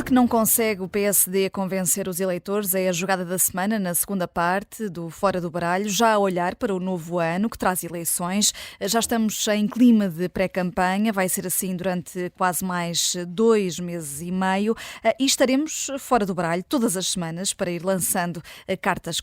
Porque não consegue o PSD convencer os eleitores, é a jogada da semana, na segunda parte do Fora do Baralho, já a olhar para o novo ano, que traz eleições. Já estamos em clima de pré-campanha, vai ser assim durante quase mais 2 meses e meio, e estaremos fora do baralho todas as semanas para ir lançando cartas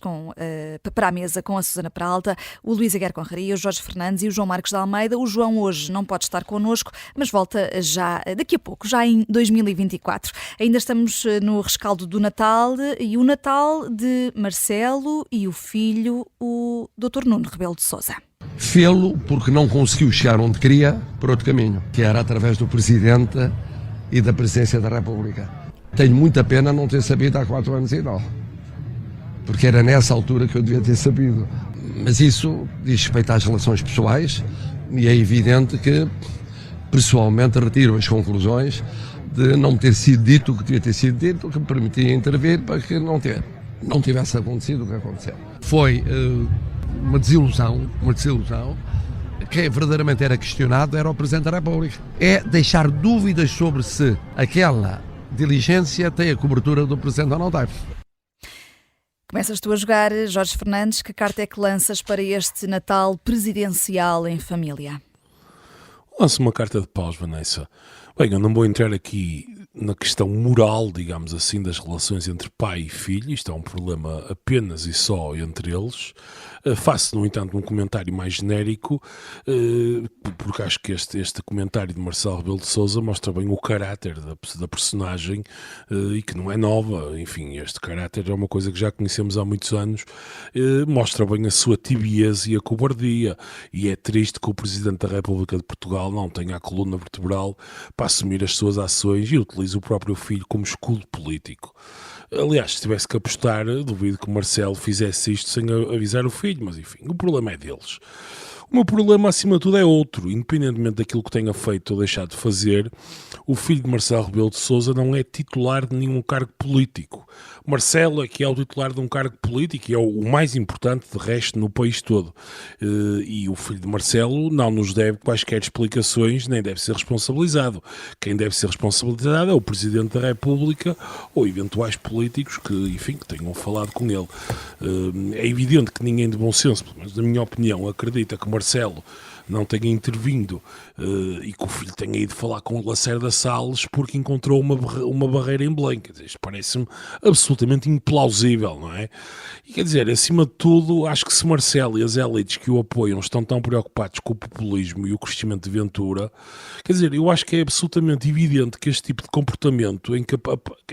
para a mesa com a Susana Peralta, o Luís Aguiar Conraria, o Jorge Fernandes e o João Marcos de Almeida. O João hoje não pode estar connosco, mas volta já daqui a pouco, já em 2024. Ainda estamos no rescaldo do Natal e o Natal de Marcelo e o filho, o Dr. Nuno Rebelo de Sousa. Fê-lo porque não conseguiu chegar onde queria por outro caminho, que era através do Presidente e da Presidência da República. Tenho muita pena não ter sabido há 4 anos e tal, porque era nessa altura que eu devia ter sabido. Mas isso diz respeito às relações pessoais e é evidente que, pessoalmente, retiro as conclusões de não ter sido dito o que devia ter sido dito, que me permitia intervir para que não tivesse acontecido o que aconteceu. Foi uma desilusão, que verdadeiramente era questionado, era o Presidente da República. É deixar dúvidas sobre se aquela diligência tem a cobertura do Presidente ou não tem. Começas tu a jogar, Jorge Fernandes, que carta é que lanças para este Natal presidencial em família? Lanço uma carta de paus, Vanessa. Bem, eu não vou entrar aqui na questão moral, digamos assim, das relações entre pai e filho. Isto é um problema apenas e só entre eles. Faço, no entanto, um comentário mais genérico, porque acho que este comentário de Marcelo Rebelo de Sousa mostra bem o caráter da personagem e que não é nova. Enfim, este caráter é uma coisa que já conhecemos há muitos anos. Mostra bem a sua tibieza e a cobardia. E é triste que o Presidente da República de Portugal não tenha a coluna vertebral para assumir as suas ações e utilize o próprio filho como escudo político. Aliás, se tivesse que apostar, duvido que o Marcelo fizesse isto sem avisar o filho, mas enfim, o problema é deles. O meu problema, acima de tudo, é outro. Independentemente daquilo que tenha feito ou deixado de fazer, o filho de Marcelo Rebelo de Sousa não é titular de nenhum cargo político. Marcelo é que é o titular de um cargo político e é o mais importante, de resto, no país todo. E o filho de Marcelo não nos deve quaisquer explicações, nem deve ser responsabilizado. Quem deve ser responsabilizado é o Presidente da República ou eventuais políticos que, enfim, que tenham falado com ele. É evidente que ninguém de bom senso, pelo menos na minha opinião, acredita que Marcelo não tenha intervindo e que o filho tenha ido falar com o Lacerda Salles porque encontrou uma barreira em Belém. Quer dizer, isto parece-me absolutamente implausível, não é? E quer dizer, acima de tudo, acho que se Marcelo e as elites que o apoiam estão tão preocupados com o populismo e o crescimento de Ventura, quer dizer, eu acho que é absolutamente evidente que este tipo de comportamento, em que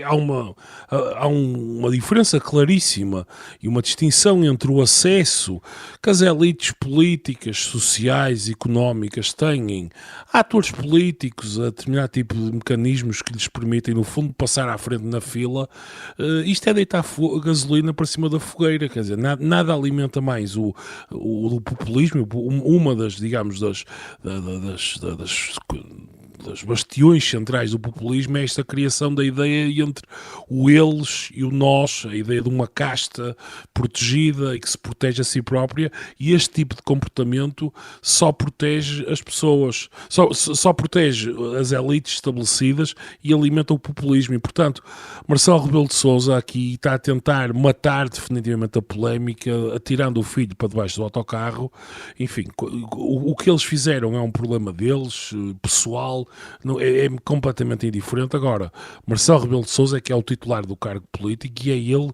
há uma diferença claríssima e uma distinção entre o acesso que as elites políticas, sociais e económicas têm a atores políticos, a determinado tipo de mecanismos que lhes permitem, no fundo, passar à frente na fila. Isto é deitar gasolina para cima da fogueira, quer dizer, nada alimenta mais o populismo. Uma das, digamos, das bastiões centrais do populismo é esta criação da ideia entre o eles e o nós, a ideia de uma casta protegida e que se protege a si própria, e este tipo de comportamento só protege as pessoas, só protege as elites estabelecidas e alimenta o populismo. E, portanto, Marcelo Rebelo de Sousa aqui está a tentar matar definitivamente a polémica, atirando o filho para debaixo do autocarro. Enfim, o que eles fizeram é um problema deles, pessoal, é completamente indiferente. Agora, Marcelo Rebelo de Sousa é que é o titular do cargo político e é ele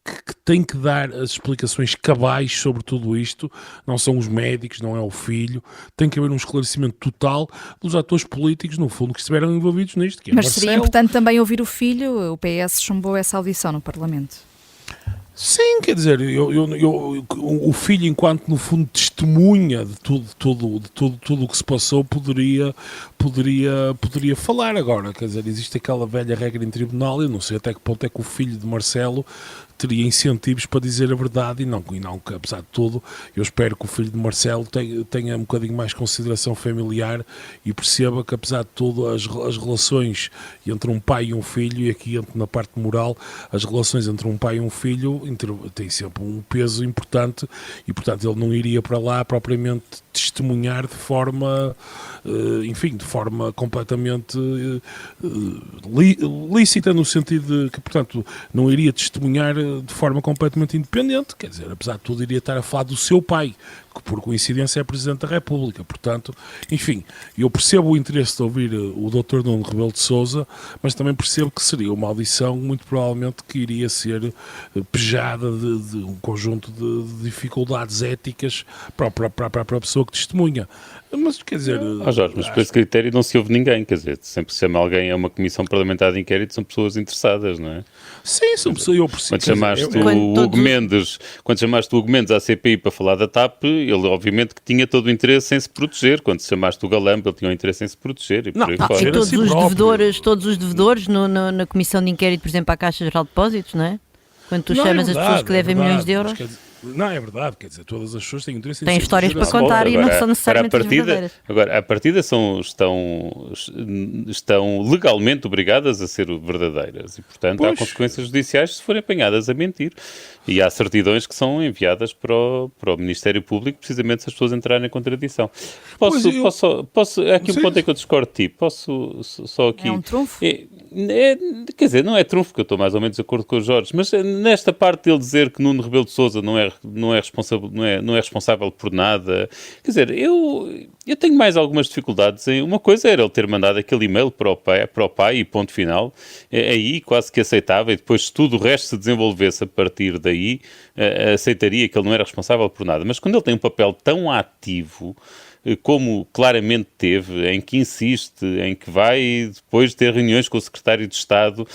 que tem que dar as explicações cabais sobre tudo isto. Não são os médicos, não é o filho. Tem que haver um esclarecimento total dos atores políticos, no fundo, que estiveram envolvidos nisto. Que é Mas Marcelo. Seria importante também ouvir o filho. O PS chumbou essa audição no Parlamento. Sim, quer dizer, o filho, enquanto no fundo testemunha de tudo o que se passou, poderia falar. Agora, quer dizer, existe aquela velha regra em tribunal, eu não sei até que ponto é que o filho de Marcelo teria incentivos para dizer a verdade e não que, apesar de tudo, eu espero que o filho de Marcelo tenha um bocadinho mais consideração familiar e perceba que, apesar de tudo, as relações entre um pai e um filho, e aqui na parte moral, as relações entre um pai e um filho têm sempre um peso importante e, portanto, ele não iria para lá propriamente testemunhar de forma, enfim, de forma completamente lícita, no sentido de que, portanto, não iria testemunhar de forma completamente independente, quer dizer, apesar de tudo, iria estar a falar do seu pai, que por coincidência é Presidente da República. Portanto, enfim, eu percebo o interesse de ouvir o Dr. Nuno Rebelo de Sousa, mas também percebo que seria uma audição muito provavelmente que iria ser pejada de um conjunto de dificuldades éticas para a pessoa que testemunha. Mas, quer dizer... Jorge, mas por esse critério não se ouve ninguém, quer dizer, sempre se chama alguém a uma comissão parlamentar de inquérito, são pessoas interessadas, não é? Sim, são pessoas, eu percebo. Quando chamaste o Hugo Mendes à CPI para falar da TAP, ele obviamente que tinha todo o interesse em se proteger. Quando chamaste o Galamba, ele tinha o interesse em se proteger. E por aí fora. E todos os devedores na comissão de inquérito, por exemplo, à Caixa Geral de Depósitos, não é? Quando tu chamas as pessoas que devem milhões de euros... Não, é verdade, quer dizer, todas as pessoas têm interesse em... Têm histórias para contar e não são necessariamente verdadeiras. Agora, à partida estão legalmente obrigadas a ser verdadeiras e, portanto, há consequências judiciais se forem apanhadas a mentir. E há certidões que são enviadas para o Ministério Público precisamente se as pessoas entrarem em contradição. Posso há aqui um ponto em que eu discordo de ti. Posso só aqui... É um trunfo? Quer dizer, não é trunfo, que eu estou mais ou menos de acordo com o Jorge, mas nesta parte dele dizer que Nuno Rebelo de Sousa não é responsável por nada, quer dizer, eu tenho mais algumas dificuldades em... Uma coisa era ele ter mandado aquele e-mail para o pai e ponto final, aí quase que aceitava, e depois se tudo o resto se desenvolvesse a partir daí, aceitaria que ele não era responsável por nada. Mas quando ele tem um papel tão ativo, como claramente teve, em que insiste, em que vai depois ter reuniões com o secretário de Estado,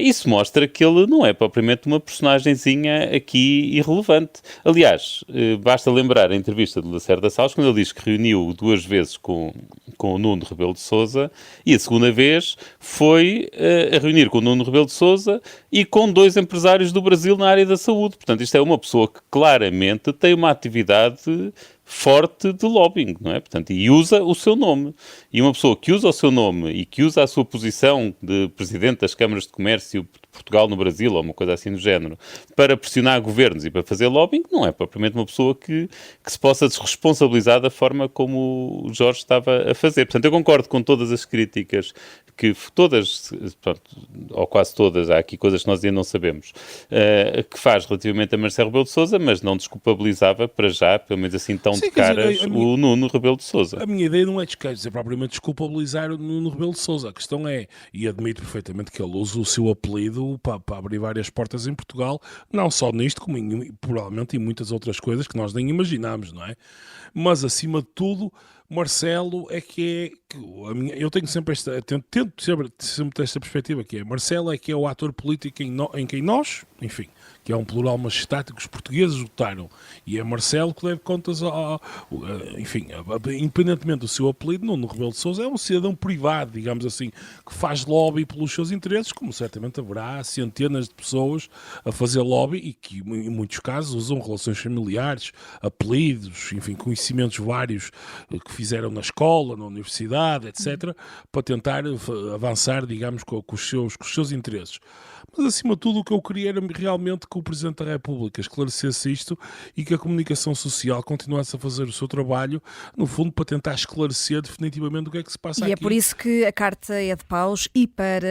isso mostra que ele não é propriamente uma personagenzinha aqui irrelevante. Aliás, basta lembrar a entrevista de Lacerda Salles, quando ele diz que reuniu 2 vezes com o Nuno Rebelo de Sousa, e a segunda vez foi a reunir com o Nuno Rebelo de Sousa e com 2 empresários do Brasil na área da saúde. Portanto, isto é uma pessoa que claramente tem uma atividade forte de lobbying, não é? Portanto, e usa o seu nome. E uma pessoa que usa o seu nome e que usa a sua posição de Presidente das Câmaras de Comércio de Portugal no Brasil, ou uma coisa assim do género, para pressionar governos e para fazer lobbying, não é propriamente uma pessoa que se possa desresponsabilizar da forma como o Jorge estava a fazer. Portanto, eu concordo com todas as críticas que todas, pronto, ou quase todas, há aqui coisas que nós ainda não sabemos, que faz relativamente a Marcelo Rebelo de Sousa, mas não desculpabilizava para já, pelo menos assim tão de caras, o Nuno Rebelo de Sousa. A minha ideia não é propriamente desculpabilizar o Nuno Rebelo de Sousa. A questão é, e admito perfeitamente que ele usa o seu apelido para abrir várias portas em Portugal, não só nisto, como provavelmente em muitas outras coisas que nós nem imaginámos, não é? Mas, acima de tudo, Marcelo é que é... eu tenho sempre tento sempre ter esta perspectiva, que é Marcelo é que é o ator político em quem nós, enfim, que é um plural majestático, os portugueses votaram, e é Marcelo que deve contas enfim, independentemente do seu apelido, Nuno Rebelo de Sousa é um cidadão privado, digamos assim, que faz lobby pelos seus interesses, como certamente haverá centenas de pessoas a fazer lobby e que em muitos casos usam relações familiares, apelidos, enfim, conhecimentos vários que fizeram na escola, na universidade, etc., para tentar avançar, digamos, com os seus interesses. Mas, acima de tudo, o que eu queria era realmente que o Presidente da República esclarecesse isto e que a comunicação social continuasse a fazer o seu trabalho, no fundo, para tentar esclarecer definitivamente o que é que se passa aqui. E é por isso que a carta é de paus e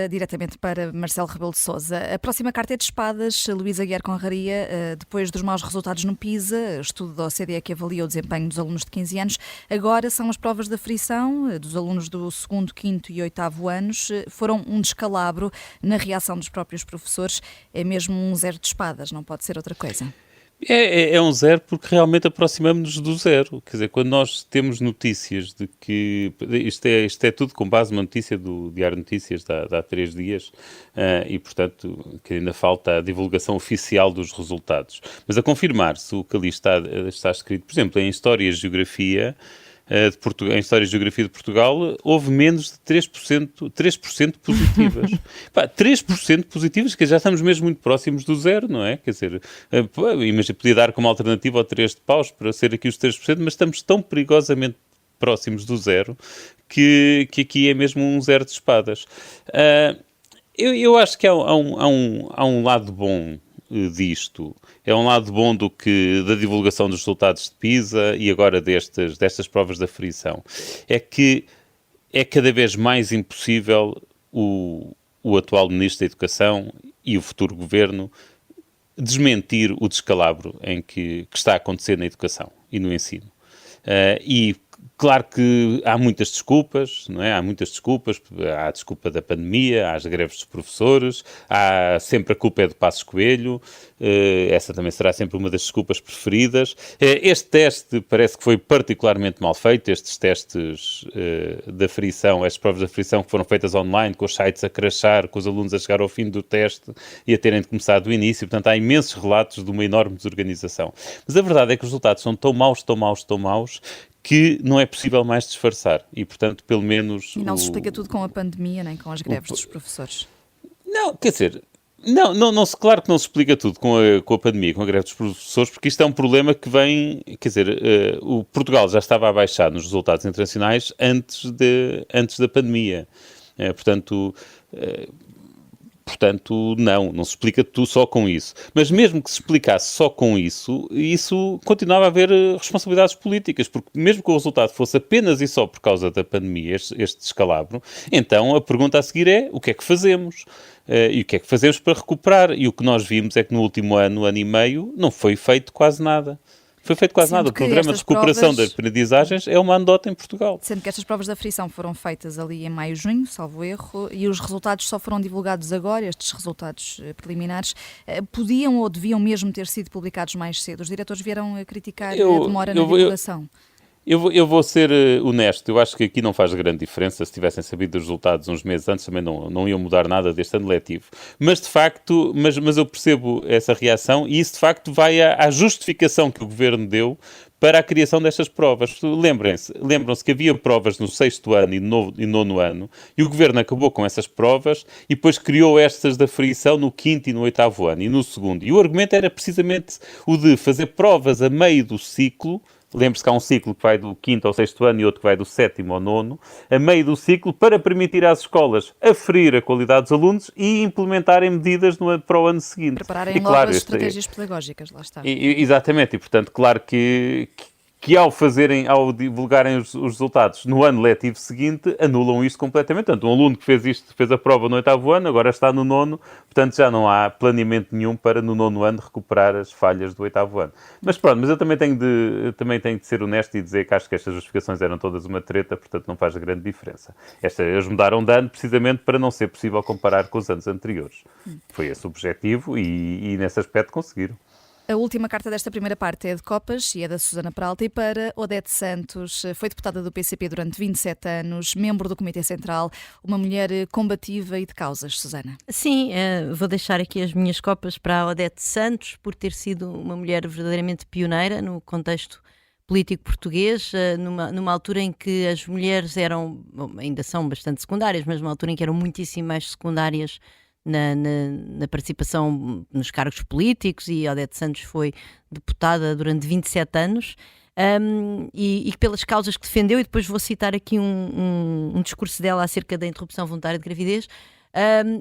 diretamente para Marcelo Rebelo de Sousa. A próxima carta é de espadas, Luísa Aguiar Conraria, depois dos maus resultados no PISA, estudo da OCDE que avalia o desempenho dos alunos de 15 anos. Agora são as provas da frição dos alunos do 2º, 5º e 8º anos. Foram um descalabro na reação dos próprios professores. É mesmo um 0 de espadas, não pode ser outra coisa. É um 0 porque realmente aproximamos-nos do 0. Quer dizer, quando nós temos notícias de que... Isto é tudo com base numa notícia do Diário de Notícias de há 3 dias e, portanto, que ainda falta a divulgação oficial dos resultados. Mas a confirmar-se o que ali está escrito, por exemplo, em História e Geografia, em História e Geografia de Portugal, houve menos de 3% positivas. 3% positivas, que já estamos mesmo muito próximos do zero, não é? Quer dizer, imagina, podia dar como alternativa ao 3 de paus para ser aqui os 3%, mas estamos tão perigosamente próximos do zero que aqui é mesmo um zero de espadas. Eu acho que há um lado bom disto. É um lado bom da divulgação dos resultados de PISA e agora destas provas de aferição. É que é cada vez mais impossível o atual Ministro da Educação e o futuro Governo desmentir o descalabro que está a acontecer na educação e no ensino. E claro que há muitas desculpas, não é? Há muitas desculpas. Há a desculpa da pandemia, há as greves dos professores, há sempre a culpa é do Passos Coelho, essa também será sempre uma das desculpas preferidas. Este teste parece que foi particularmente mal feito, estes testes de aferição, estas provas de aferição que foram feitas online, com os sites a crashar, com os alunos a chegar ao fim do teste e a terem de começar do início. Portanto, há imensos relatos de uma enorme desorganização. Mas a verdade é que os resultados são tão maus, que não é possível mais disfarçar. E, portanto, pelo menos... E não se explica tudo com a pandemia, nem com as greves dos professores. Não, quer dizer... claro que não se explica tudo com a pandemia, com a greve dos professores, porque isto é um problema que vem... Quer dizer, o Portugal já estava a baixar nos resultados internacionais antes da pandemia. Portanto, não se explica tudo só com isso. Mas mesmo que se explicasse só com isso continuava a haver responsabilidades políticas, porque mesmo que o resultado fosse apenas e só por causa da pandemia, este descalabro, então a pergunta a seguir é: o que é que fazemos? E o que é que fazemos para recuperar? E o que nós vimos é que no último ano e meio, não foi feito quase nada. O programa de recuperação de aprendizagens é uma anedota em Portugal. Sendo que estas provas de aferição foram feitas ali em maio, junho, salvo erro, e os resultados só foram divulgados agora, estes resultados preliminares, podiam ou deviam mesmo ter sido publicados mais cedo? Os diretores vieram a criticar a demora na divulgação. Eu vou ser honesto, eu acho que aqui não faz grande diferença. Se tivessem sabido os resultados uns meses antes, também não iam mudar nada deste ano letivo. Mas, de facto, mas eu percebo essa reação e isso, de facto, vai à justificação que o Governo deu para a criação destas provas. Lembram-se que havia provas no 6º ano e 9º ano e o Governo acabou com essas provas e depois criou estas da aferição no 5º e no 8º ano e no 2º. E o argumento era precisamente o de fazer provas a meio do ciclo. Lembre-se que há um ciclo que vai do 5º ao 6º ano e outro que vai do 7º ao 9º, a meio do ciclo, para permitir às escolas aferir a qualidade dos alunos e implementarem medidas para o ano seguinte. Prepararem novas estratégias pedagógicas, lá está. Exatamente, e portanto, claro que ao divulgarem os resultados no ano letivo seguinte, anulam isto completamente. Portanto, um aluno que fez a prova no 8º ano, agora está no 9º, portanto já não há planeamento nenhum para no 9º ano recuperar as falhas do 8º ano. Mas pronto, mas eu também tenho de ser honesto e dizer que acho que estas justificações eram todas uma treta, portanto não faz grande diferença. Eles mudaram de ano precisamente para não ser possível comparar com os anos anteriores. Foi esse o objetivo e nesse aspecto conseguiram. A última carta desta primeira parte é de Copas e é da Susana Peralta e para Odete Santos. Foi deputada do PCP durante 27 anos, membro do Comitê Central, uma mulher combativa e de causas, Susana. Sim, vou deixar aqui as minhas copas para a Odete Santos por ter sido uma mulher verdadeiramente pioneira no contexto político português, numa altura em que as mulheres ainda são bastante secundárias, mas numa altura em que eram muitíssimo mais secundárias na participação nos cargos políticos, e Odete Santos foi deputada durante 27 anos e pelas causas que defendeu, e depois vou citar aqui um discurso dela acerca da interrupção voluntária de gravidez,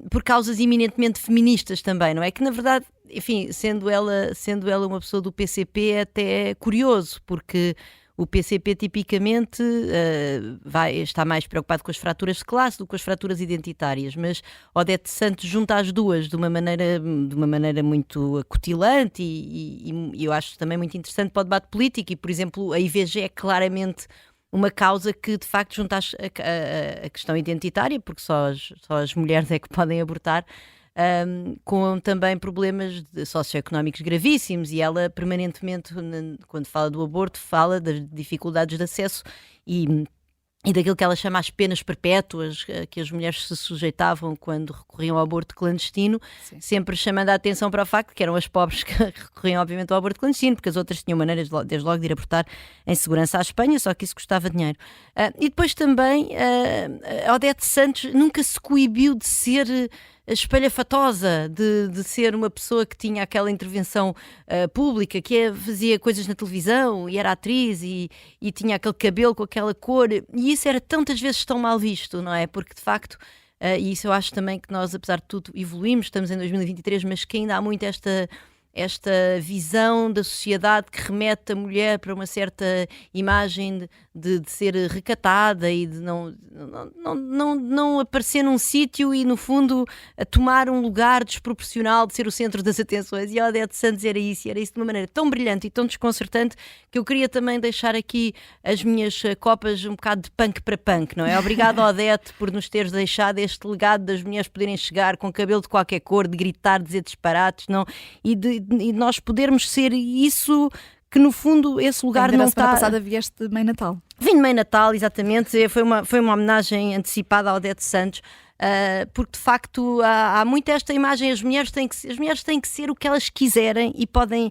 por causas eminentemente feministas também, não é? Que na verdade, enfim, sendo ela uma pessoa do PCP, é até curioso, porque o PCP tipicamente está mais preocupado com as fraturas de classe do que com as fraturas identitárias, mas Odete Santos junta as duas de uma maneira muito acutilante e eu acho também muito interessante para o debate político. E, por exemplo, a IVG é claramente uma causa que de facto junta a questão identitária, porque só as mulheres é que podem abortar, com também problemas socioeconómicos gravíssimos, e ela permanentemente, quando fala do aborto, fala das dificuldades de acesso e e daquilo que ela chama as penas perpétuas que as mulheres se sujeitavam quando recorriam ao aborto clandestino, Sim. sempre chamando a atenção para o facto que eram as pobres que recorriam obviamente ao aborto clandestino, porque as outras tinham maneiras desde logo de ir abortar em segurança à Espanha, só que isso custava dinheiro. E depois também a Odete Santos nunca se coibiu de ser espalhafatosa, de ser uma pessoa que tinha aquela intervenção pública, fazia coisas na televisão e era atriz e tinha aquele cabelo com aquela cor, e isso era tantas vezes tão mal visto, não é? Porque de facto, e isso eu acho também que nós, apesar de tudo, evoluímos, estamos em 2023, mas que ainda há muito esta visão da sociedade que remete a mulher para uma certa imagem de ser recatada e de não aparecer num sítio e, no fundo, a tomar um lugar desproporcional de ser o centro das atenções. E a Odete Santos era isso de uma maneira tão brilhante e tão desconcertante que eu queria também deixar aqui as minhas copas um bocado de punk para punk, não é? Obrigada, Odete, por nos teres deixado este legado das mulheres poderem chegar com cabelo de qualquer cor, de gritar, dizer disparates, não? E nós podermos ser isso que, no fundo, esse lugar não está... Na semana passada vieste de Meio Natal. Vim de Meio Natal, exatamente. Foi uma homenagem antecipada à Odete Santos, porque, de facto, há muito esta imagem. As mulheres têm que ser o que elas quiserem e podem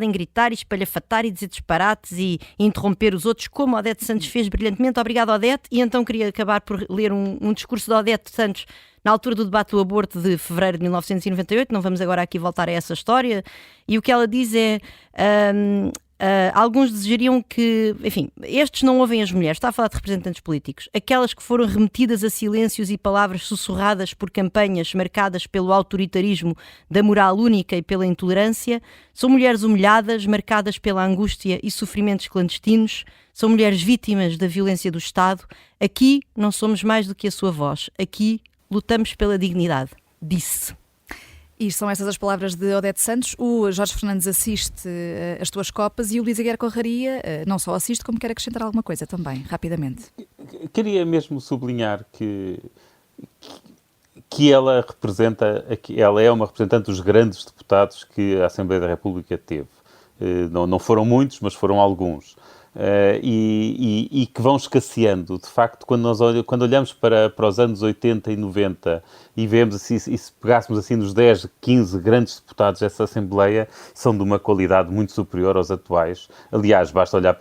gritar e espalhafatar e dizer disparates e interromper os outros, como a Odete Santos fez brilhantemente. Obrigada, Odete. E então queria acabar por ler um discurso da Odete Santos na altura do debate do aborto de fevereiro de 1998, não vamos agora aqui voltar a essa história, e o que ela diz é, alguns desejariam que, enfim, estes não ouvem as mulheres, está a falar de representantes políticos, aquelas que foram remetidas a silêncios e palavras sussurradas por campanhas marcadas pelo autoritarismo da moral única e pela intolerância, são mulheres humilhadas, marcadas pela angústia e sofrimentos clandestinos, são mulheres vítimas da violência do Estado. Aqui não somos mais do que a sua voz, aqui lutamos pela dignidade, disse. E são estas as palavras de Odete Santos. O Jorge Fernandes assiste as tuas copas e o Luís Aguiar Conraria não só assiste, como quer acrescentar alguma coisa também, rapidamente. Queria mesmo sublinhar que ela é uma representante dos grandes deputados que a Assembleia da República teve. Não foram muitos, mas foram alguns. E que vão escasseando. De facto, quando olhamos para os anos 80 e 90 e vemos assim, e se pegássemos assim nos 10, 15 grandes deputados dessa Assembleia, são de uma qualidade muito superior aos atuais. Aliás, basta olhar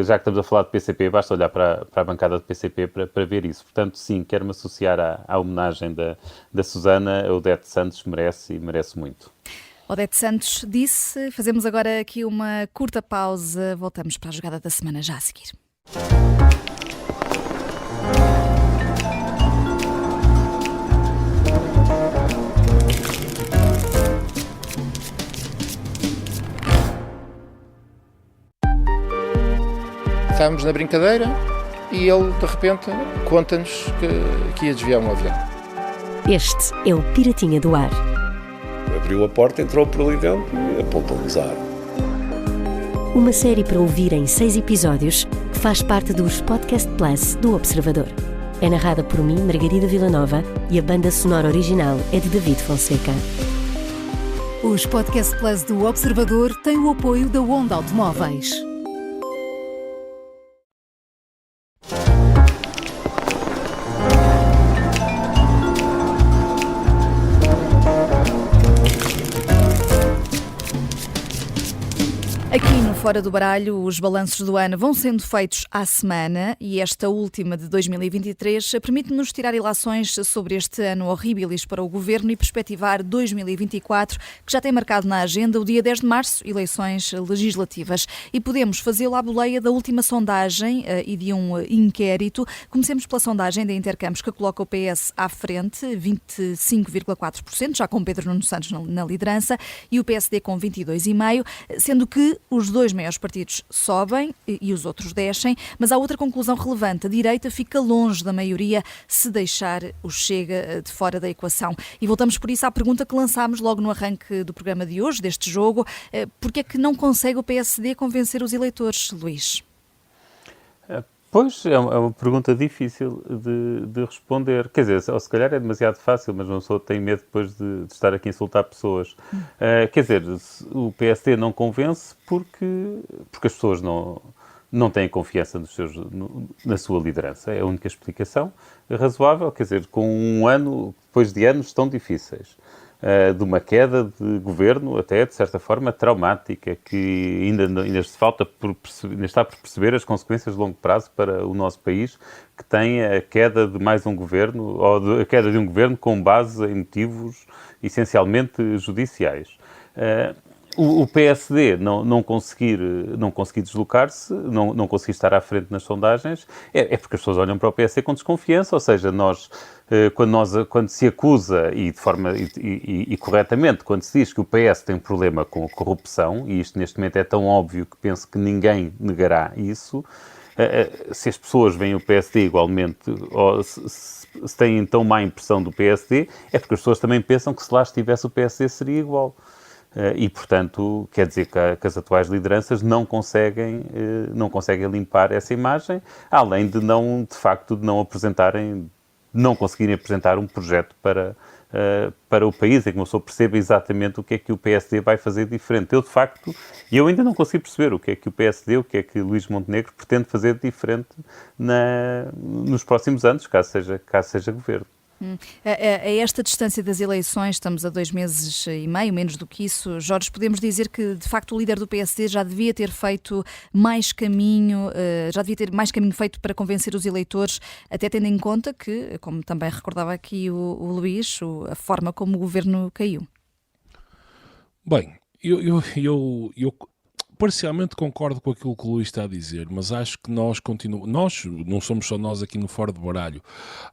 já que estamos a falar de PCP, basta olhar para a bancada do PCP para ver isso. Portanto, sim, quero-me associar à homenagem da Susana. A Odete Santos merece muito. Odete Santos disse, fazemos agora aqui uma curta pausa, voltamos para a jogada da semana já a seguir. Estávamos na brincadeira e ele, de repente, conta-nos que ia desviar um avião. Este é o Piratinha do Ar. Abriu a porta, entrou por ali dentro e apontou-nos ar. Uma série para ouvir em 6 episódios que faz parte dos Podcast Plus do Observador. É narrada por mim, Margarida Villanova, e a banda sonora original é de David Fonseca. Os Podcast Plus do Observador têm o apoio da Onda Automóveis. Aqui no Fora do Baralho, os balanços do ano vão sendo feitos à semana e esta última de 2023 permite-nos tirar ilações sobre este ano horríbilis para o Governo e perspectivar 2024, que já tem marcado na agenda o dia 10 de março, eleições legislativas. E podemos fazê-lo à boleia da última sondagem e de um inquérito. Comecemos pela sondagem da Intercampos, que coloca o PS à frente, 25,4%, já com Pedro Nuno Santos na liderança, e o PSD com 22,5%, sendo que os dois maiores partidos sobem e os outros descem, mas há outra conclusão relevante. A direita fica longe da maioria se deixar o Chega de fora da equação. E voltamos por isso à pergunta que lançámos logo no arranque do programa de hoje, deste jogo. Porquê é que não consegue o PSD convencer os eleitores, Luís? Pois, é uma pergunta difícil de responder. Quer dizer, ou se calhar é demasiado fácil, mas uma pessoa tem medo depois de estar aqui a insultar pessoas. Quer dizer, o PSD não convence porque as pessoas não têm confiança na sua liderança. É a única explicação razoável, quer dizer, com um ano, depois de anos tão difíceis, de uma queda de governo, até de certa forma traumática, que ainda está por perceber as consequências de longo prazo para o nosso país, que tem a queda de mais um governo, ou a queda de um governo com base em motivos essencialmente judiciais. O PSD não conseguir deslocar-se, não conseguir estar à frente nas sondagens, é porque as pessoas olham para o PSD com desconfiança, ou seja, quando se acusa, e de forma e corretamente, quando se diz que o PS tem um problema com a corrupção, e isto neste momento é tão óbvio que penso que ninguém negará isso, se as pessoas veem o PSD igualmente, ou se têm tão má impressão do PSD, é porque as pessoas também pensam que se lá estivesse o PSD seria igual. E, portanto, quer dizer que as atuais lideranças não conseguem limpar essa imagem, além de não conseguirem apresentar um projeto para o país, em que uma pessoa perceba exatamente o que é que o PSD vai fazer diferente. Eu ainda não consigo perceber o que é que o PSD, o que é que Luís Montenegro pretende fazer diferente nos próximos anos, caso seja governo. A esta distância das eleições, estamos a 2 meses e meio, menos do que isso, Jorge, podemos dizer que, de facto, o líder do PSD já devia ter feito mais caminho, feito para convencer os eleitores, até tendo em conta que, como também recordava aqui o Luís, a forma como o governo caiu. Bem, eu parcialmente concordo com aquilo que o Luís está a dizer, mas acho que nós não somos só nós aqui no Fora do Baralho,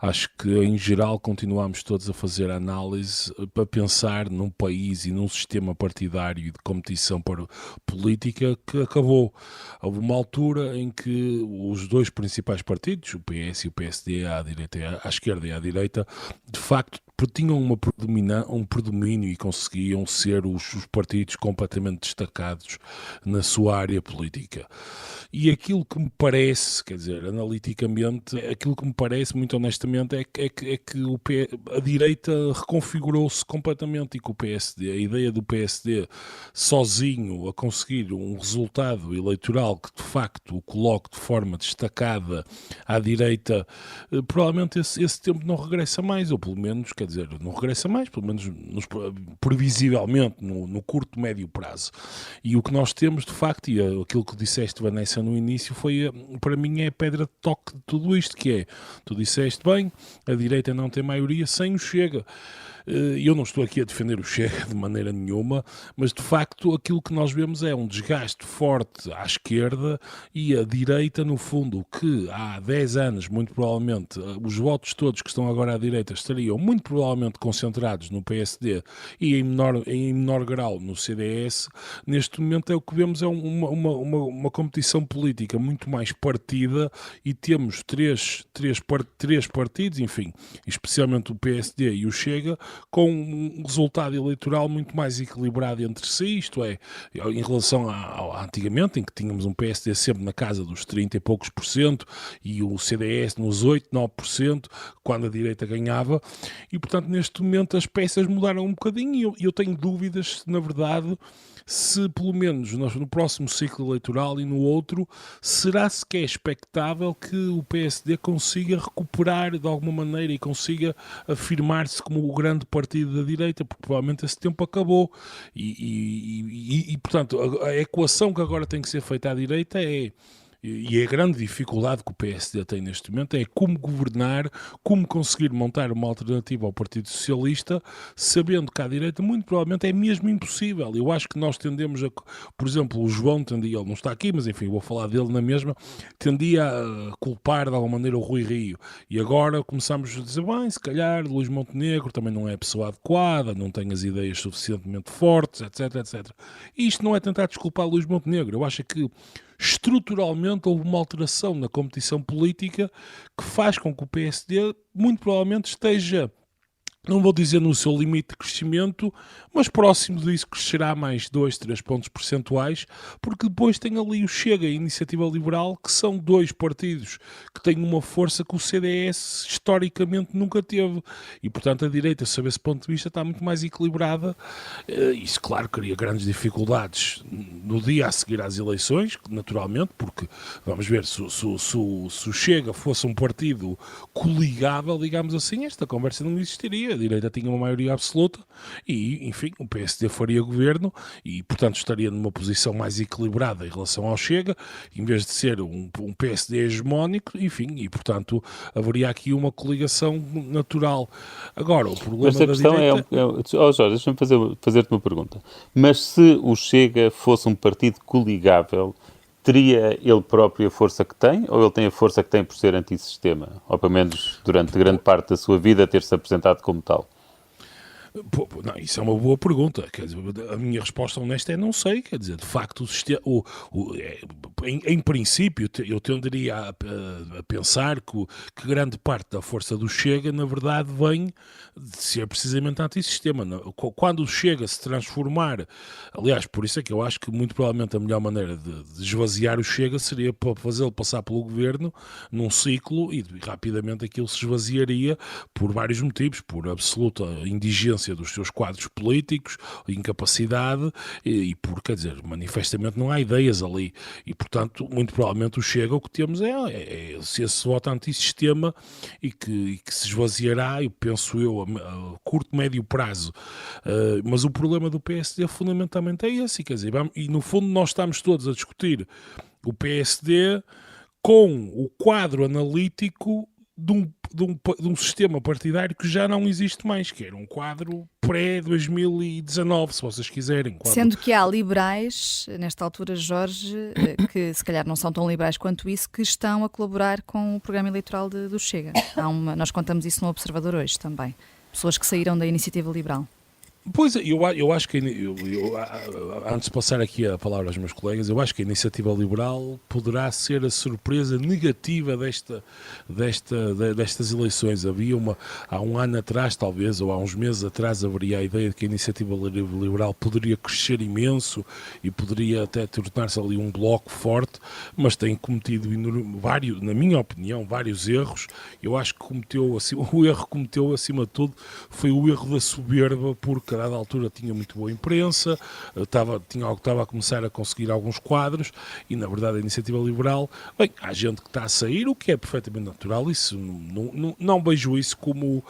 acho que em geral continuamos todos a fazer análise para pensar num país e num sistema partidário e de competição política que acabou. Houve uma altura em que os dois principais partidos, o PS e o PSD, à esquerda e à direita, de facto tinham um predomínio e conseguiam ser os partidos completamente destacados na sua área política. E aquilo que me parece, quer dizer, analiticamente, aquilo que me parece, muito honestamente, é que a direita reconfigurou-se completamente e que o PSD, a ideia do PSD sozinho a conseguir um resultado eleitoral que de facto o coloque de forma destacada à direita, provavelmente esse tempo não regressa mais, ou pelo menos, quer dizer, não regressa mais, pelo menos previsivelmente no curto, médio prazo. E o que nós temos, de facto, e aquilo que disseste, Vanessa, no início, para mim, é a pedra de toque de tudo isto, que é, tu disseste bem, a direita não tem maioria sem o Chega. Eu não estou aqui a defender o Chega de maneira nenhuma, mas de facto aquilo que nós vemos é um desgaste forte à esquerda e à direita, no fundo, que há 10 anos, muito provavelmente, os votos todos que estão agora à direita estariam muito provavelmente concentrados no PSD e em menor grau no CDS. Neste momento o que vemos é uma competição política muito mais partida e temos três partidos, enfim, especialmente o PSD e o Chega, com um resultado eleitoral muito mais equilibrado entre si, isto é, em relação a antigamente, em que tínhamos um PSD sempre na casa dos 30 e poucos % e o CDS nos 8, 9%, quando a direita ganhava, e portanto neste momento as peças mudaram um bocadinho e eu tenho dúvidas, na verdade, se pelo menos no próximo ciclo eleitoral e no outro, será sequer expectável que o PSD consiga recuperar de alguma maneira e consiga afirmar-se como o grande partido da direita, porque provavelmente esse tempo acabou e portanto a equação que agora tem que ser feita à direita e a grande dificuldade que o PSD tem neste momento é como governar, como conseguir montar uma alternativa ao Partido Socialista, sabendo que à direita muito provavelmente é mesmo impossível. Eu acho que nós tendemos por exemplo, o João tendia, ele não está aqui, mas enfim, vou falar dele na mesma, tendia a culpar de alguma maneira o Rui Rio. E agora começamos a dizer, bem, se calhar Luís Montenegro também não é a pessoa adequada, não tem as ideias suficientemente fortes, etc, etc. E isto não é tentar desculpar Luís Montenegro. Eu acho que estruturalmente houve uma alteração na competição política que faz com que o PSD muito provavelmente esteja não vou dizer no seu limite de crescimento, mas próximo disso crescerá mais 2, 3 pontos percentuais, porque depois tem ali o Chega e a Iniciativa Liberal, que são dois partidos que têm uma força que o CDS historicamente nunca teve. E, portanto, a direita, sob esse ponto de vista, está muito mais equilibrada. Isso, claro, cria grandes dificuldades no dia a seguir às eleições, naturalmente, porque, vamos ver, se o Chega fosse um partido coligável, digamos assim, esta conversa não existiria. A direita tinha uma maioria absoluta e, enfim, o PSD faria governo e, portanto, estaria numa posição mais equilibrada em relação ao Chega, em vez de ser um PSD hegemónico, enfim, e, portanto, haveria aqui uma coligação natural. Agora, o problema da direita... Jorge, deixa-me fazer-te uma pergunta. Mas se o Chega fosse um partido coligável, teria ele próprio a força que tem, ou ele tem a força que tem por ser antissistema? Ou pelo menos durante grande parte da sua vida ter-se apresentado como tal? Não, isso é uma boa pergunta. Quer dizer, a minha resposta honesta é não sei. Quer dizer, de facto, em princípio, eu tenderia a pensar que grande parte da força do Chega, na verdade, vem de ser precisamente antissistema. Quando o Chega se transformar, aliás, por isso é que eu acho que muito provavelmente a melhor maneira de esvaziar o Chega seria fazê-lo passar pelo governo num ciclo e rapidamente aquilo se esvaziaria por vários motivos, por absoluta indigência dos seus quadros políticos, incapacidade e por, quer dizer, manifestamente não há ideias ali e, portanto, muito provavelmente o Chega o que temos é esse voto antissistema e que se esvaziará, eu penso eu, a curto, médio prazo. Mas o problema do PSD fundamentalmente é esse, quer dizer, e no fundo nós estamos todos a discutir o PSD com o quadro analítico de um sistema partidário que já não existe mais, que era um quadro pré-2019, se vocês quiserem. Sendo que há liberais, nesta altura, Jorge, que se calhar não são tão liberais quanto isso, que estão a colaborar com o programa eleitoral do Chega. Nós contamos isso no Observador hoje também. Pessoas que saíram da Iniciativa Liberal. Pois, eu acho que, antes de passar aqui a palavra aos meus colegas, eu acho que a Iniciativa Liberal poderá ser a surpresa negativa destas eleições. Há um ano atrás, talvez, ou há uns meses atrás, haveria a ideia de que a Iniciativa Liberal poderia crescer imenso e poderia até tornar-se ali um bloco forte, mas tem cometido, na minha opinião, vários erros. Eu acho que o erro que cometeu, acima de tudo, foi o erro da soberba, porque a dada altura tinha muito boa imprensa, estava a começar a conseguir alguns quadros e, na verdade, a Iniciativa Liberal, bem, há gente que está a sair, o que é perfeitamente natural, isso não vejo isso como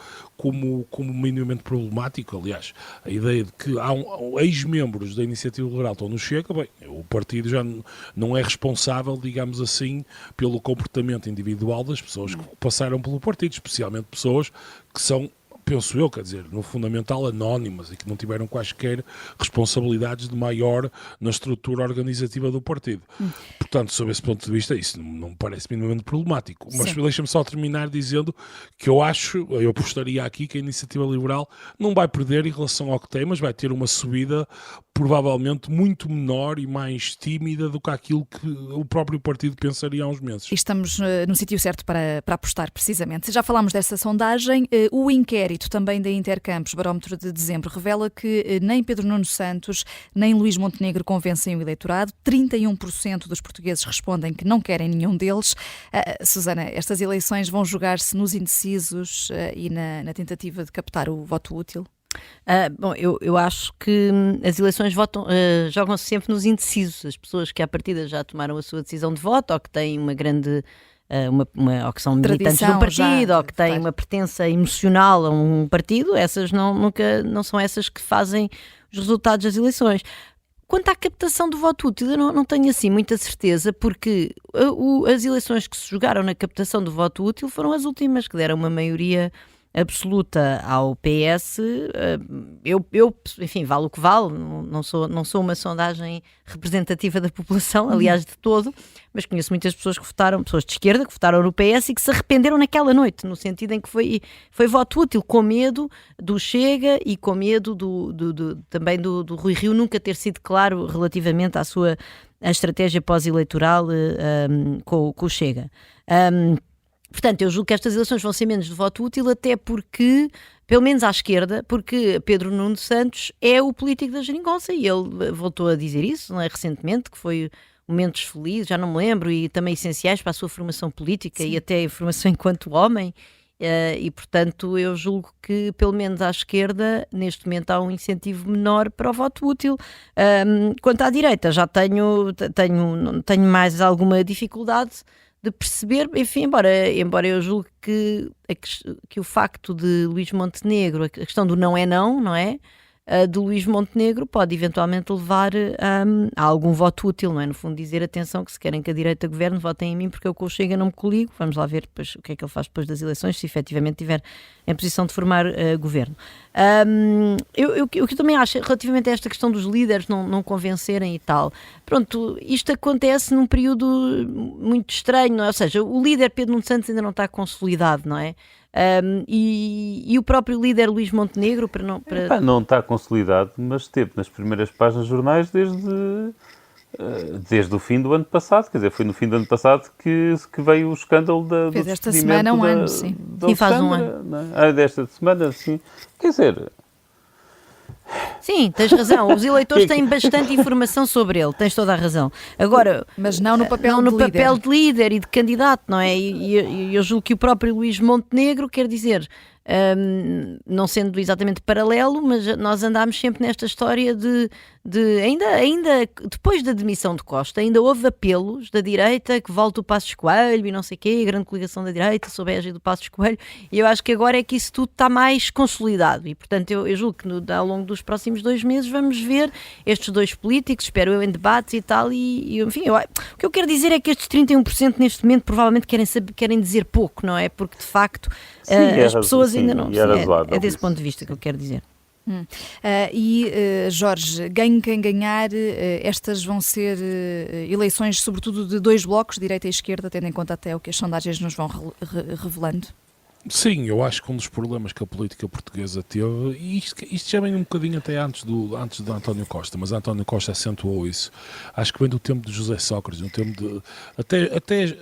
minimamente problemático. Aliás, a ideia de que há ex-membros da Iniciativa Liberal estão no Chega, bem, o partido já não é responsável, digamos assim, pelo comportamento individual das pessoas que passaram pelo partido, especialmente pessoas que são, penso eu, quer dizer, no fundamental anónimas e que não tiveram quaisquer responsabilidades de maior na estrutura organizativa do partido. Portanto, sob esse ponto de vista, isso não me parece minimamente problemático. Mas deixa-me só terminar dizendo que eu apostaria aqui que a Iniciativa Liberal não vai perder em relação ao que tem, mas vai ter uma subida provavelmente muito menor e mais tímida do que aquilo que o próprio partido pensaria há uns meses. E estamos no sítio certo para apostar, precisamente. Já falámos dessa sondagem. O inquérito também da Intercampos, barómetro de dezembro, revela que nem Pedro Nuno Santos nem Luís Montenegro convencem o eleitorado. 31% dos portugueses respondem que não querem nenhum deles. Susana, estas eleições vão jogar-se nos indecisos e na tentativa de captar o voto útil? Bom, eu acho que as eleições jogam-se sempre nos indecisos. As pessoas que à partida já tomaram a sua decisão de voto ou que têm uma grande... ou que são militantes do partido, ou que têm uma pertença emocional a um partido, essas nunca não são essas que fazem os resultados das eleições. Quanto à captação do voto útil, eu não tenho assim muita certeza, porque as eleições que se jogaram na captação do voto útil foram as últimas, que deram uma maioria absoluta ao PS. Enfim, vale o que vale, não sou uma sondagem representativa da população, aliás, de todo, mas conheço muitas pessoas que votaram, pessoas de esquerda, que votaram no PS e que se arrependeram naquela noite, no sentido em que foi voto útil, com medo do Chega e com medo também do Rui Rio nunca ter sido claro relativamente à estratégia pós-eleitoral com o Chega. Portanto, eu julgo que estas eleições vão ser menos de voto útil, até porque, pelo menos à esquerda, porque Pedro Nuno Santos é o político da geringonça e ele voltou a dizer isso, não é, recentemente, que foi momentos felizes, já não me lembro, e também essenciais para a sua formação política e até a formação enquanto homem. E, portanto, eu julgo que, pelo menos à esquerda, neste momento há um incentivo menor para o voto útil. Quanto à direita, já tenho mais alguma dificuldade de perceber, enfim, embora eu julgue que o facto de Luís Montenegro, a questão do não é não, não é? De Luís Montenegro pode eventualmente levar a algum voto útil, não é? No fundo, dizer, atenção, que se querem que a direita governe, votem em mim porque eu com o Chega não me coligo. Vamos lá ver depois o que é que ele faz depois das eleições, se efetivamente estiver em posição de formar governo. O que eu também acho, relativamente a esta questão dos líderes não convencerem e tal, pronto, isto acontece num período muito estranho, não é? Ou seja, o líder Pedro Nuno Santos ainda não está consolidado, não é? E o próprio líder Luís Montenegro não está consolidado, mas esteve nas primeiras páginas dos jornais desde o fim do ano passado. Quer dizer, foi no fim do ano passado que veio o escândalo do fez esta semana um ano, sim. Sim, faz um ano. Desta semana, sim. Quer dizer... Sim, tens razão. Os eleitores têm bastante informação sobre ele, tens toda a razão. Agora, mas não no papel de líder e de candidato, não é? E eu julgo que o próprio Luís Montenegro, quer dizer, não sendo exatamente paralelo, mas nós andámos sempre nesta história de ainda depois da demissão de Costa, ainda houve apelos da direita que volte o Passos Coelho e não sei o quê, a grande coligação da direita sob a égide do Passos Coelho, e eu acho que agora é que isso tudo está mais consolidado e, portanto, eu julgo que ao longo dos próximos 2 meses vamos ver estes dois políticos, espero eu, em debates e tal, e enfim, o que eu quero dizer é que estes 31% neste momento provavelmente querem dizer pouco, não é? Porque de facto as pessoas ainda não... É desse ponto de vista que eu quero dizer. Jorge, ganhe quem ganhar, estas vão ser eleições sobretudo de 2 blocos, direita e esquerda, tendo em conta até o que as sondagens nos vão revelando? Sim, eu acho que um dos problemas que a política portuguesa teve, e isto já vem um bocadinho até antes do António Costa, mas António Costa acentuou isso, acho que vem do tempo de José Sócrates, no tempo de, até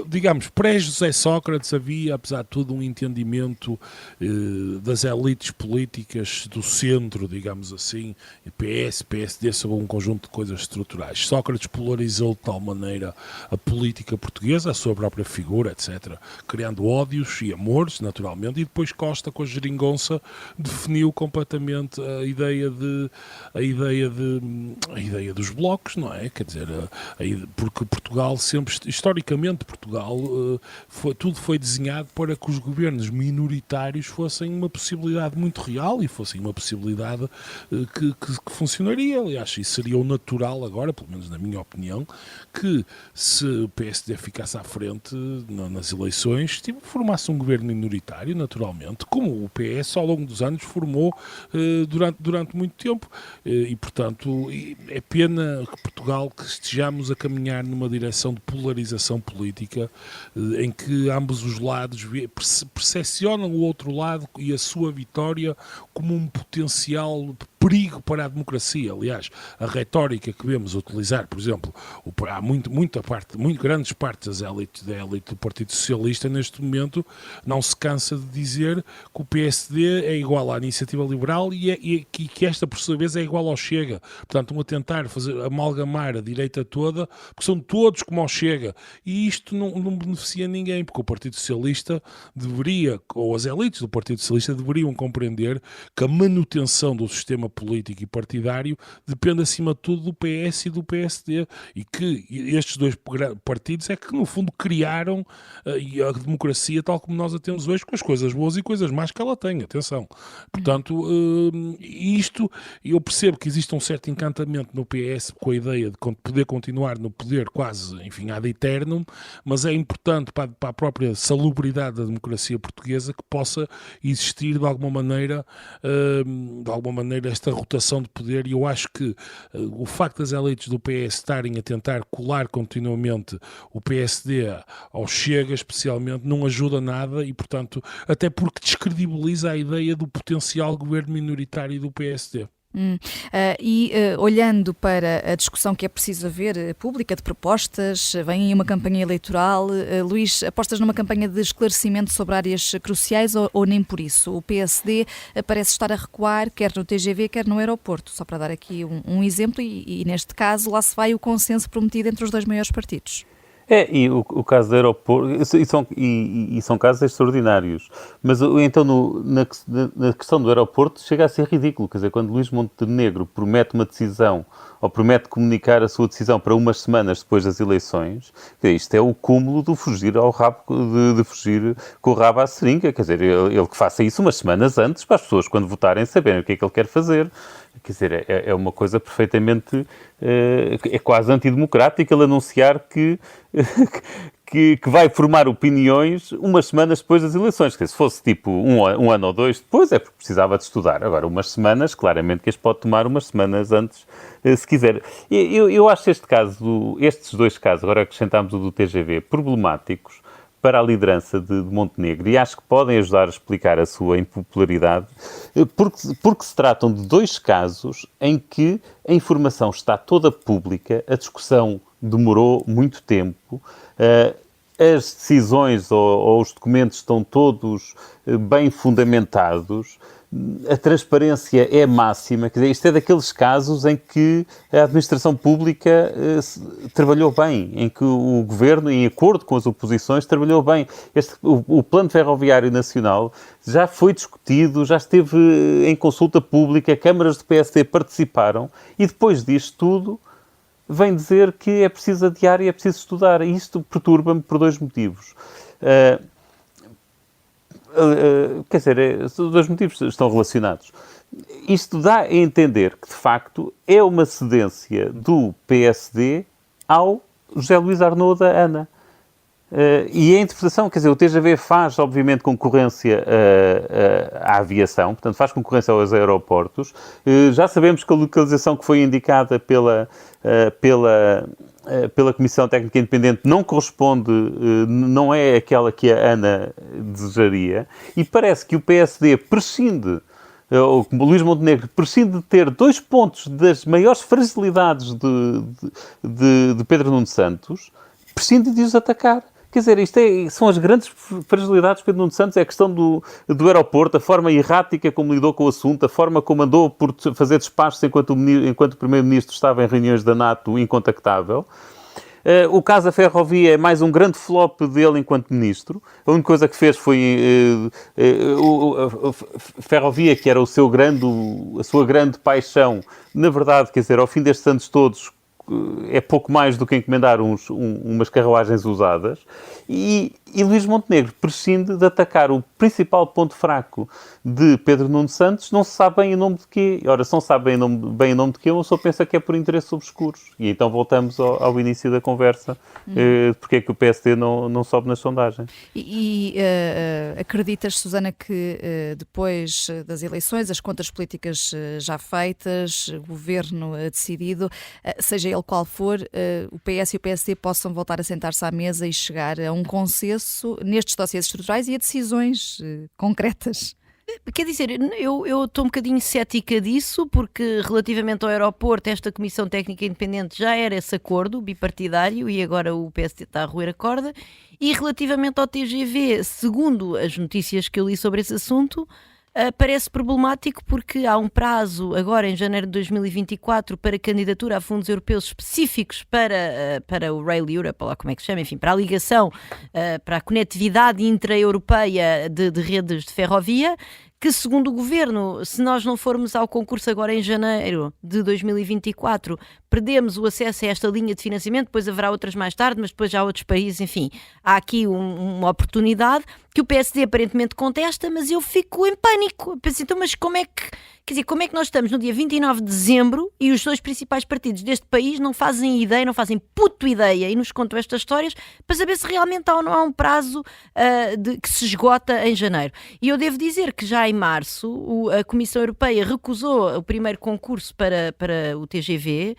digamos, pré-José Sócrates havia, apesar de tudo, um entendimento das elites políticas do centro, digamos assim, PS, PSD, sobre um conjunto de coisas estruturais. Sócrates polarizou de tal maneira a política portuguesa, a sua própria figura, etc., criando ódios e amores, naturalmente, e depois Costa, com a geringonça, definiu completamente a ideia dos blocos, não é? Quer dizer, porque Portugal sempre, historicamente, tudo foi desenhado para que os governos minoritários fossem uma possibilidade muito real e fossem uma possibilidade que funcionaria. Aliás, isso seria o natural agora, pelo menos na minha opinião, que se o PSD ficasse à frente nas eleições, formasse um governo minoritário, naturalmente, como o PS ao longo dos anos formou durante muito tempo. E, portanto, é pena que Portugal que estejamos a caminhar numa direção de polarização política em que ambos os lados percepcionam o outro lado e a sua vitória como um potencial perigo para a democracia. Aliás, a retórica que vemos utilizar, por exemplo, há muito grandes partes da elite do Partido Socialista neste momento não se cansa de dizer que o PSD é igual à Iniciativa Liberal e que esta, por sua vez, é igual ao Chega. Portanto, estão a tentar amalgamar a direita toda, porque são todos como ao Chega. E isto não beneficia ninguém, porque o Partido Socialista deveria, ou as elites do Partido Socialista deveriam compreender que a manutenção do sistema político e partidário depende, acima de tudo, do PS e do PSD. E que estes 2 partidos é que, no fundo, criaram a democracia tal como nós a temos hoje, com as coisas boas e coisas más que ela tem, atenção. Portanto, eu percebo que existe um certo encantamento no PS com a ideia de poder continuar no poder quase, enfim, ad eternum, mas é importante para a própria salubridade da democracia portuguesa que possa existir de alguma maneira esta rotação de poder, e eu acho que o facto das elites do PS estarem a tentar colar continuamente o PSD ao Chega, especialmente, não ajuda nada e, portanto, até porque descredibiliza a ideia do potencial governo minoritário do PSD. Olhando para a discussão que é preciso haver, pública, de propostas, vem aí uma campanha eleitoral. Luís, apostas numa campanha de esclarecimento sobre áreas cruciais ou nem por isso? O PSD parece estar a recuar, quer no TGV, quer no aeroporto, só para dar aqui um exemplo, e neste caso lá se vai o consenso prometido entre os dois maiores partidos. E o caso do aeroporto, e são casos extraordinários, mas então na questão do aeroporto chega a ser ridículo, quer dizer, quando Luís Montenegro promete uma decisão, ou promete comunicar a sua decisão para umas semanas depois das eleições, isto é o cúmulo do fugir ao rabo, de fugir com o rabo à seringa, quer dizer, ele que faça isso umas semanas antes, para as pessoas quando votarem saberem o que é que ele quer fazer. Quer dizer, é uma coisa perfeitamente, é quase antidemocrática ele anunciar que vai formar opiniões umas semanas depois das eleições. Quer dizer, se fosse tipo um ano ou dois depois, é porque precisava de estudar. Agora, umas semanas, claramente que as pode tomar umas semanas antes, se quiser. Eu acho estes dois casos, agora acrescentámos o do TGV, problemáticos para a liderança de Montenegro, e acho que podem ajudar a explicar a sua impopularidade, porque se tratam de dois casos em que a informação está toda pública, a discussão demorou muito tempo, as decisões ou os documentos estão todos bem fundamentados, a transparência é máxima, quer dizer, isto é daqueles casos em que a administração pública trabalhou bem, em que o governo, em acordo com as oposições, trabalhou bem. O Plano Ferroviário Nacional já foi discutido, já esteve em consulta pública, câmaras do PSD participaram, e depois disto tudo vem dizer que é preciso adiar e é preciso estudar. E isto perturba-me por dois motivos. Quer dizer, os dois motivos estão relacionados. Isto dá a entender que, de facto, é uma cedência do PSD ao José Luís Arnaud da ANA. E a interpretação, quer dizer, o TGV faz, obviamente, concorrência à aviação, portanto, faz concorrência aos aeroportos. Já sabemos que a localização que foi indicada pela Comissão Técnica Independente não corresponde, não é aquela que a ANA desejaria, e parece que o PSD prescinde, ou Luís Montenegro prescinde de ter dois pontos das maiores fragilidades de Pedro Nuno Santos, prescinde de os atacar. Quer dizer, são as grandes fragilidades de Pedro Nuno Santos, é a questão do aeroporto, a forma errática como lidou com o assunto, a forma como andou por fazer despachos enquanto o Primeiro-Ministro estava em reuniões da NATO incontactável. O caso da ferrovia é mais um grande flop dele enquanto Ministro. A única coisa que fez foi a ferrovia, que era a sua grande paixão. Na verdade, quer dizer, ao fim destes anos todos, é pouco mais do que encomendar umas carruagens usadas, e Luís Montenegro prescinde de atacar o principal ponto fraco de Pedro Nuno Santos, não se sabe bem em nome de quê. Ora, se não se sabe bem em nome de quê, uma pessoa pensa que é por interesses obscuros. E então voltamos ao início da conversa, porque é que o PSD não sobe nas sondagens. Acreditas, Susana, que depois das eleições, as contas políticas já feitas, o governo decidido, seja ele qual for, o PS e o PSD possam voltar a sentar-se à mesa e chegar a um consenso nestes dossiês estruturais e a decisões concretas? Quer dizer, eu estou um bocadinho cética disso, porque relativamente ao aeroporto, esta Comissão Técnica Independente já era esse acordo bipartidário e agora o PSD está a roer a corda. E relativamente ao TGV, segundo as notícias que eu li sobre esse assunto, parece problemático porque há um prazo agora em janeiro de 2024 para candidatura a fundos europeus específicos para o Rail Europe, ou lá como é que se chama, enfim, para a ligação, para a conectividade intra-europeia de redes de ferrovia, que segundo o Governo, se nós não formos ao concurso agora em janeiro de 2024, perdemos o acesso a esta linha de financiamento, depois haverá outras mais tarde, mas depois já há outros países, enfim, há aqui uma oportunidade que o PSD aparentemente contesta, mas eu fico em pânico. Eu penso, então, mas como é que nós estamos no dia 29 de dezembro e os dois principais partidos deste país não fazem ideia, não fazem puto ideia e nos contam estas histórias para saber se realmente há ou não há um prazo que se esgota em janeiro. E eu devo dizer que já em março a Comissão Europeia recusou o primeiro concurso para o TGV,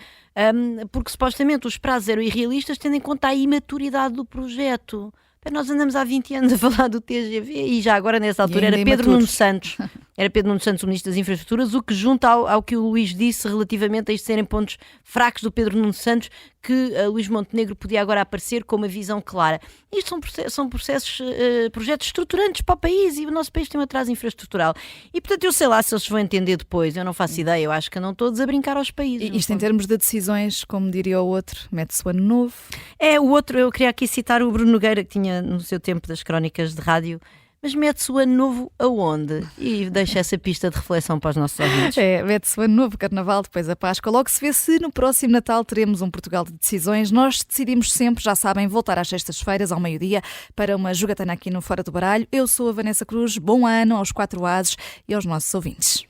porque supostamente os prazos eram irrealistas, tendo em conta a imaturidade do projeto. Nós andamos há 20 anos a falar do TGV e já agora nessa altura era Pedro Nuno Santos era Pedro Nuno Santos o Ministro das Infraestruturas, o que junta ao que o Luís disse relativamente a isto serem pontos fracos do Pedro Nuno Santos, que Luís Montenegro podia agora aparecer com uma visão clara. Isto são projetos estruturantes para o país, e o nosso país tem um atraso infraestrutural. E, portanto, eu sei lá se eles vão entender depois, eu não faço ideia, eu acho que andam todos a brincar aos países. Isto em termos de decisões, como diria o outro, mete-se o ano novo. O outro, eu queria aqui citar o Bruno Nogueira, que tinha no seu tempo das crónicas de rádio, mas mete-se o ano novo aonde? E deixa essa pista de reflexão para os nossos ouvintes. Mete-se o ano novo, Carnaval, depois a Páscoa. Logo se vê se no próximo Natal teremos um Portugal de decisões. Nós decidimos sempre, já sabem, voltar às sextas-feiras, ao meio-dia, para uma jogatana aqui no Fora do Baralho. Eu sou a Vanessa Cruz. Bom ano aos 4 ases e aos nossos ouvintes.